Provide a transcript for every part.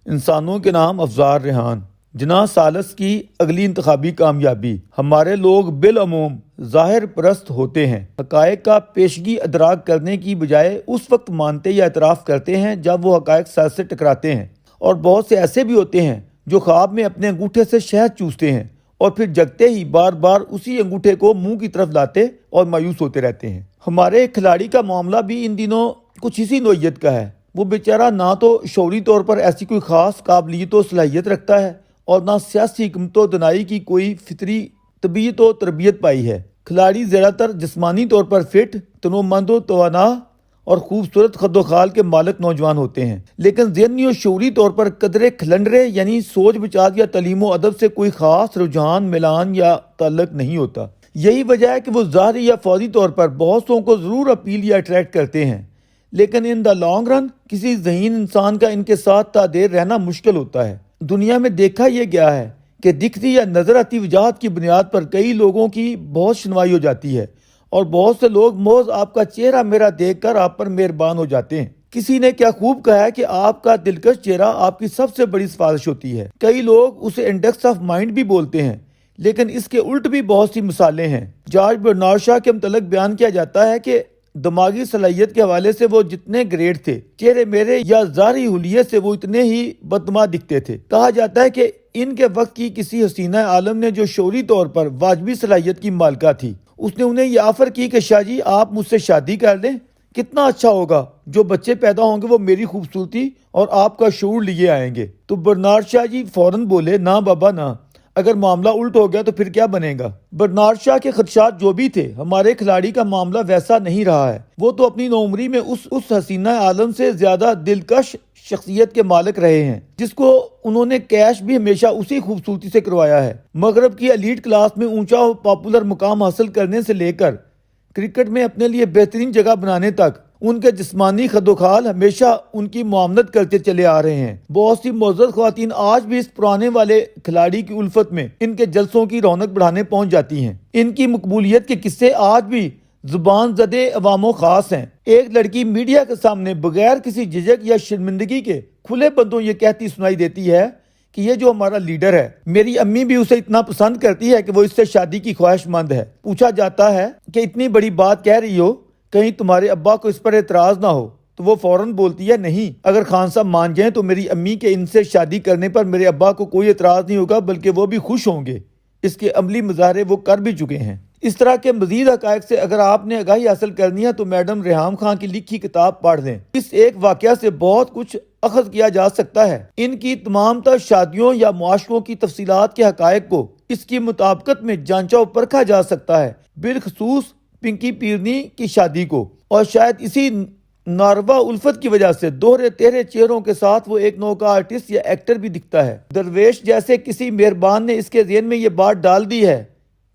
انسانوں کے نام افزار ریحان۔ جناح ثالث کی اگلی انتخابی کامیابی۔ ہمارے لوگ بالعموم ظاہر پرست ہوتے ہیں، حقائق کا پیشگی ادراک کرنے کی بجائے اس وقت مانتے یا اعتراف کرتے ہیں جب وہ حقائق سچ سے ٹکراتے ہیں، اور بہت سے ایسے بھی ہوتے ہیں جو خواب میں اپنے انگوٹھے سے شہد چوستے ہیں اور پھر جگتے ہی بار بار اسی انگوٹھے کو منہ کی طرف لاتے اور مایوس ہوتے رہتے ہیں۔ ہمارے ایک کھلاڑی کا معاملہ بھی ان دنوں کچھ اسی نوعیت کا ہے۔ وہ بیچارہ نہ تو شعوری طور پر ایسی کوئی خاص قابلیت و صلاحیت رکھتا ہے اور نہ سیاسی حکمت و دنائی کی کوئی فطری طبیعت و تربیت پائی ہے۔ کھلاڑی زیادہ تر جسمانی طور پر فٹ، تنومند و توانا اور خوبصورت خد و خال کے مالک نوجوان ہوتے ہیں، لیکن ذہنی و شعوری طور پر قدرے کھلنڈرے یعنی سوچ بچات یا تعلیم و ادب سے کوئی خاص رجحان، میلان یا تعلق نہیں ہوتا۔ یہی وجہ ہے کہ وہ ظاہری یا فوری طور پر بہت سو کو ضرور اپیل یا اٹریکٹ کرتے ہیں، لیکن ان دا لانگ رن کسی ذہین انسان کا ان کے ساتھ تا دیر رہنا مشکل ہوتا ہے۔ دنیا میں دیکھا یہ گیا ہے کہ دکھتی یا نظر آتی وجاہت کی بنیاد پر کئی لوگوں کی بہت شنوائی ہو جاتی ہے، اور بہت سے لوگ محض آپ کا چہرہ میرا دیکھ کر آپ پر مہربان ہو جاتے ہیں۔ کسی نے کیا خوب کہا ہے کہ آپ کا دلکش چہرہ آپ کی سب سے بڑی سفارش ہوتی ہے۔ کئی لوگ اسے انڈیکس آف مائنڈ بھی بولتے ہیں، لیکن اس کے الٹ بھی بہت سی مثالیں ہیں۔ جارج برنارڈ شاہ کے متعلق بیان کیا جاتا ہے کہ دماغی صلاحیت کے حوالے سے وہ جتنے گریٹ تھے، چہرے میرے یا ظاہری حلیت سے وہ اتنے ہی بدنما دکھتے تھے۔ کہا جاتا ہے کہ ان کے وقت کی کسی حسینہ عالم نے جو شعوری طور پر واجبی صلاحیت کی مالکہ تھی، اس نے انہیں یہ آفر کی کہ شاہ جی آپ مجھ سے شادی کر لیں، کتنا اچھا ہوگا، جو بچے پیدا ہوں گے وہ میری خوبصورتی اور آپ کا شعور لیے آئیں گے۔ تو برنارڈ شاہ جی فوراً بولے نہ بابا نہ، اگر معاملہ الٹ ہو گیا تو پھر کیا بنے گا۔ برنارڈ شاہ کے خدشات جو بھی تھے، ہمارے کھلاڑی کا معاملہ ویسا نہیں رہا ہے۔ وہ تو اپنی نوعمری میں اس حسینہ عالم سے زیادہ دلکش شخصیت کے مالک رہے ہیں، جس کو انہوں نے کیش بھی ہمیشہ اسی خوبصورتی سے کروایا ہے۔ مغرب کی ایلیٹ کلاس میں اونچا و پاپولر مقام حاصل کرنے سے لے کر کرکٹ میں اپنے لیے بہترین جگہ بنانے تک ان کے جسمانی خد و خال ہمیشہ ان کی معاونت کرتے چلے آ رہے ہیں۔ بہت سی معزز خواتین آج بھی اس پرانے والے کھلاڑی کی الفت میں ان کے جلسوں کی رونق بڑھانے پہنچ جاتی ہیں۔ ان کی مقبولیت کے قصے آج بھی زبان زدے عوام و خاص ہیں۔ ایک لڑکی میڈیا کے سامنے بغیر کسی جھجک یا شرمندگی کے کھلے بندوں یہ کہتی سنائی دیتی ہے کہ یہ جو ہمارا لیڈر ہے، میری امی بھی اسے اتنا پسند کرتی ہے کہ وہ اس سے شادی کی خواہش مند ہے۔ پوچھا جاتا ہے کہ اتنی بڑی بات کہہ رہی ہو، کہیں تمہارے ابا کو اس پر اعتراض نہ ہو، تو وہ فوراً بولتی ہے نہیں، اگر خان صاحب مان جائیں تو میری امی کے ان سے شادی کرنے پر میرے ابا کو کوئی اعتراض نہیں ہوگا، بلکہ وہ بھی خوش ہوں گے۔ اس کے عملی مظاہرے وہ کر بھی چکے ہیں۔ اس طرح کے مزید حقائق سے اگر آپ نے آگاہی حاصل کرنی ہے تو میڈم ریحام خان کی لکھی کتاب پڑھ لیں۔ اس ایک واقعہ سے بہت کچھ اخذ کیا جا سکتا ہے۔ ان کی تمام تر شادیوں یا معاشروں کی تفصیلات کے حقائق کو اس کی مطابقت میں جانچا و پرکھا جا سکتا ہے، بالخصوص پنکی پیرنی کی شادی کو، اور شاید اسی ناروا الفت کی وجہ سے دوہرے تیرے چہروں کے ساتھ وہ ایک نو کا آرٹسٹ یا ایکٹر بھی دکھتا ہے۔ درویش جیسے کسی مہربان نے اس کے ذہن میں یہ بات ڈال دی ہے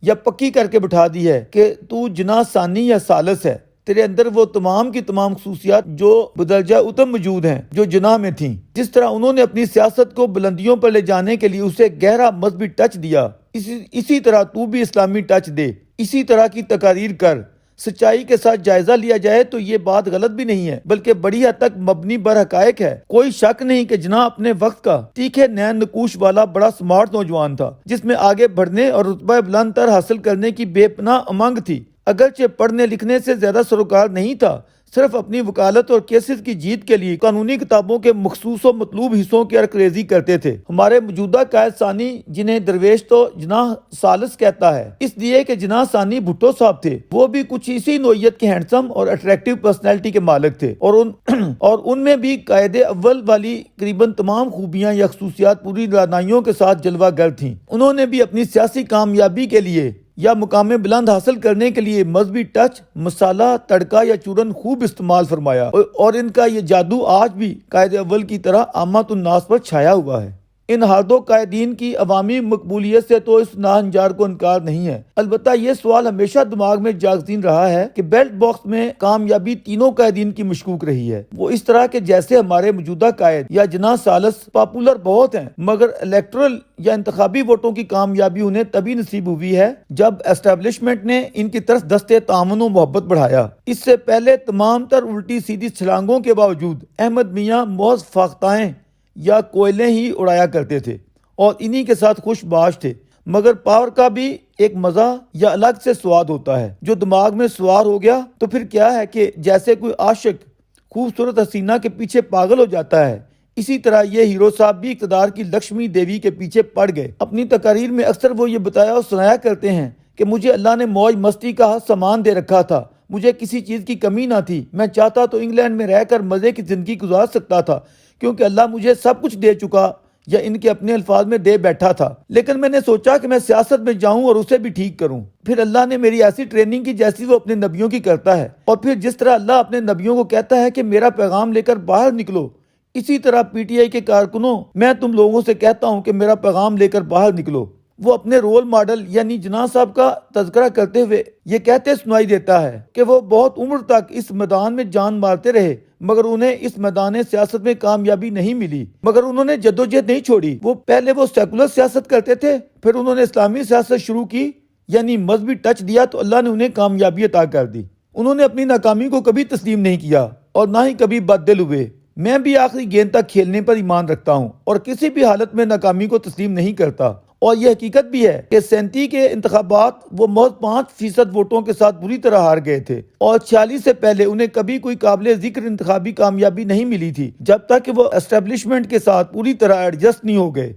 یا پکی کر کے بٹھا دی ہے کہ تو جناح ثانی یا ثالث ہے، تیرے اندر وہ تمام کی تمام خصوصیات جو بدرجہ اتم موجود ہیں جو جناح میں تھیں۔ جس طرح انہوں نے اپنی سیاست کو بلندیوں پر لے جانے کے لیے اسے گہرا مذہبی ٹچ دیا، اسی طرح تو بھی اسلامی ٹچ دے، اسی طرح کی تقاریر کر۔ سچائی کے ساتھ جائزہ لیا جائے تو یہ بات غلط بھی نہیں ہے، بلکہ بڑی حد تک مبنی بر حقائق ہے۔ کوئی شک نہیں کہ جناح اپنے وقت کا تیکھے نین نقوش والا بڑا سمارٹ نوجوان تھا، جس میں آگے بڑھنے اور رتبہ بلند تر حاصل کرنے کی بے پناہ امنگ تھی۔ اگرچہ پڑھنے لکھنے سے زیادہ سروکار نہیں تھا، صرف اپنی وکالت اور کیسز کی جیت کے لیے قانونی کتابوں کے مخصوص و مطلوب حصوں کی ارکریزی کرتے تھے۔ ہمارے موجودہ قائد ثانی جنہیں درویش تو جناح ثالث کہتا ہے، اس لیے کہ جناح ثانی بھٹو صاحب تھے، وہ بھی کچھ اسی نوعیت کے ہینڈسم اور اٹریکٹیو پرسنالٹی کے مالک تھے، اور ان میں بھی قائد اول والی قریباً تمام خوبیاں یا خصوصیات پوری دانائیوں کے ساتھ جلوہ گر تھیں۔ انہوں نے بھی اپنی سیاسی کامیابی کے لیے یا مقام بلند حاصل کرنے کے لیے مذہبی ٹچ، مسالہ، تڑکا یا چورن خوب استعمال فرمایا، اور ان کا یہ جادو آج بھی قائد اول کی طرح عامۃ الناس پر چھایا ہوا ہے۔ ان ہر دو قائدین کی عوامی مقبولیت سے تو اس ناہنجار کو انکار نہیں ہے۔ البتہ یہ سوال ہمیشہ دماغ میں جاگزین رہا ہے کہ بیلٹ باکس میں کامیابی تینوں قائدین کی مشکوک رہی ہے۔ وہ اس طرح کہ جیسے ہمارے موجودہ قائد یا جناح ثالث پاپولر بہت ہیں، مگر الیکٹرل یا انتخابی ووٹوں کی کامیابی انہیں تبھی نصیب ہوئی ہے جب اسٹیبلشمنٹ نے ان کی طرف دستے تعاون و محبت بڑھایا۔ اس سے پہلے تمام تر الٹی سیدھی چھلانگوں کے باوجود احمد میاں محض فاختائیں یا کوئلے ہی اڑایا کرتے تھے اور انہی کے ساتھ خوش باش تھے، مگر پاور کا بھی ایک مزہ یا الگ سے سواد ہوتا ہے جو دماغ میں سوار ہو گیا تو پھر کیا ہے کہ جیسے کوئی عاشق خوبصورت حسینہ کے پیچھے پاگل ہو جاتا ہے، اسی طرح یہ ہیرو صاحب بھی اقتدار کی لکشمی دیوی کے پیچھے پڑ گئے۔ اپنی تقاریر میں اکثر وہ یہ بتایا اور سنایا کرتے ہیں کہ مجھے اللہ نے موج مستی کا سامان دے رکھا تھا، مجھے کسی چیز کی کمی نہ تھی، میں چاہتا تو انگلینڈ میں رہ کر مزے کی زندگی گزار سکتا تھا کیونکہ اللہ مجھے سب کچھ دے چکا، یا ان کے اپنے الفاظ میں دے بیٹھا تھا، لیکن میں نے سوچا کہ میں سیاست میں جاؤں اور اسے بھی ٹھیک کروں۔ پھر اللہ نے میری ایسی ٹریننگ کی جیسی وہ اپنے نبیوں کی کرتا ہے، اور پھر جس طرح اللہ اپنے نبیوں کو کہتا ہے کہ میرا پیغام لے کر باہر نکلو، اسی طرح پی ٹی آئی کے کارکنوں میں تم لوگوں سے کہتا ہوں کہ میرا پیغام لے کر باہر نکلو۔ وہ اپنے رول ماڈل یعنی جناح صاحب کا تذکرہ کرتے ہوئے یہ کہتے سنائی دیتا ہے کہ وہ بہت عمر تک اس میدان میں جان مارتے رہے مگر انہیں اس میدان سیاست میں کامیابی نہیں ملی، مگر انہوں نے جدوجہد نہیں چھوڑی۔ وہ سیکولر سیاست کرتے تھے، پھر انہوں نے اسلامی سیاست شروع کی یعنی مذہبی ٹچ دیا تو اللہ نے انہیں کامیابی عطا کر دی۔ انہوں نے اپنی ناکامی کو کبھی تسلیم نہیں کیا اور نہ ہی کبھی بد دل ہوئے۔ میں بھی آخری گیند تک کھیلنے پر ایمان رکھتا ہوں اور کسی بھی حالت میں ناکامی کو تسلیم نہیں کرتا، اور یہ حقیقت بھی ہے کہ 37 کے انتخابات وہ محض 5% ووٹوں کے ساتھ بری طرح ہار گئے تھے، اور 46 سے پہلے انہیں کبھی کوئی قابل ذکر انتخابی کامیابی نہیں ملی تھی جب تک کہ وہ اسٹیبلشمنٹ کے ساتھ پوری طرح ایڈجسٹ نہیں ہو گئے۔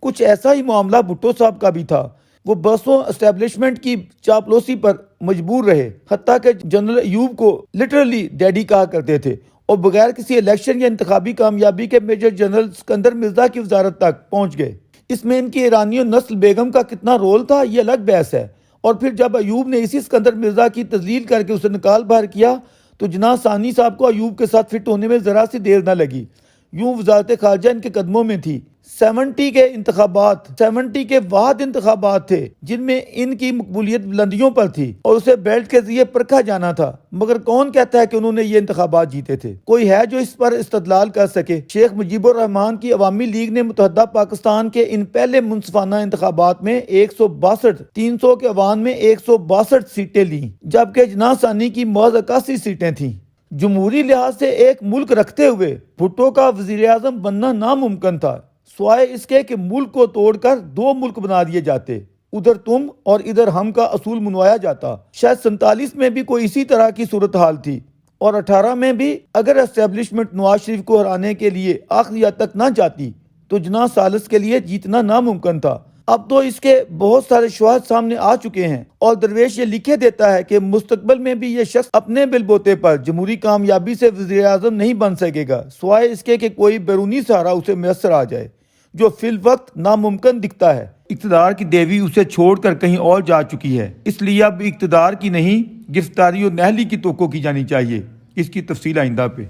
کچھ ایسا ہی معاملہ بھٹو صاحب کا بھی تھا، وہ برسوں اسٹیبلشمنٹ کی چاپلوسی پر مجبور رہے، حتیٰ کہ جنرل ایوب کو لٹرلی ڈیڈی کہا کرتے تھے، اور بغیر کسی الیکشن یا انتخابی کامیابی کے میجر جنرل سکندر مرزا کی وزارت تک پہنچ گئے۔ اس میں ان کی ایرانی نسل بیگم کا کتنا رول تھا یہ الگ بحث ہے، اور پھر جب ایوب نے اسی سکندر مرزا کی تذلیل کر کے اسے نکال باہر کیا تو جناح ثانی صاحب کو ایوب کے ساتھ فٹ ہونے میں ذرا سی دیر نہ لگی، یوں وزارت خارجہ ان کے قدموں میں تھی۔ 70 کے انتخابات 70 کے واحد انتخابات تھے جن میں ان کی مقبولیت بلندیوں پر تھی اور اسے بیلٹ کے ذریعے پرکھا جانا تھا، مگر کون کہتا ہے کہ انہوں نے یہ انتخابات جیتے تھے؟ کوئی ہے جو اس پر استدلال کر سکے؟ شیخ مجیب الرحمان کی عوامی لیگ نے متحدہ پاکستان کے ان پہلے منصفانہ انتخابات میں 162 300 کے عوام میں 162 سیٹیں لیں، جبکہ جناح ثانی کی محض 81 سیٹیں تھیں۔ جمہوری لحاظ سے ایک ملک رکھتے ہوئے بھٹو کا وزیر اعظم بننا ناممکن تھا، سوائے اس کے کہ ملک کو توڑ کر 2 ملک بنا دیے جاتے، ادھر تم اور ادھر ہم کا اصول منوایا جاتا۔ شاید 47 میں بھی کوئی اسی طرح کی صورتحال تھی، اور 18 میں بھی اگر اسٹیبلشمنٹ نواز شریف کو ہرانے کے لیے آخری حد تک نہ جاتی تو جناح ثالث کے لیے جیتنا ناممکن تھا۔ اب تو اس کے بہت سارے شواہد سامنے آ چکے ہیں، اور درویش یہ لکھے دیتا ہے کہ مستقبل میں بھی یہ شخص اپنے بل بوتے پر جمہوری کامیابی سے وزیر اعظم نہیں بن سکے گا، سوائے اس کے کہ کوئی بیرونی سہارا اسے میسر آ جائے، جو فی الوقت ناممکن دکھتا ہے۔ اقتدار کی دیوی اسے چھوڑ کر کہیں اور جا چکی ہے، اس لیے اب اقتدار کی نہیں گرفتاری اور نہلی کی توقع کی جانی چاہیے۔ اس کی تفصیل آئندہ پہ۔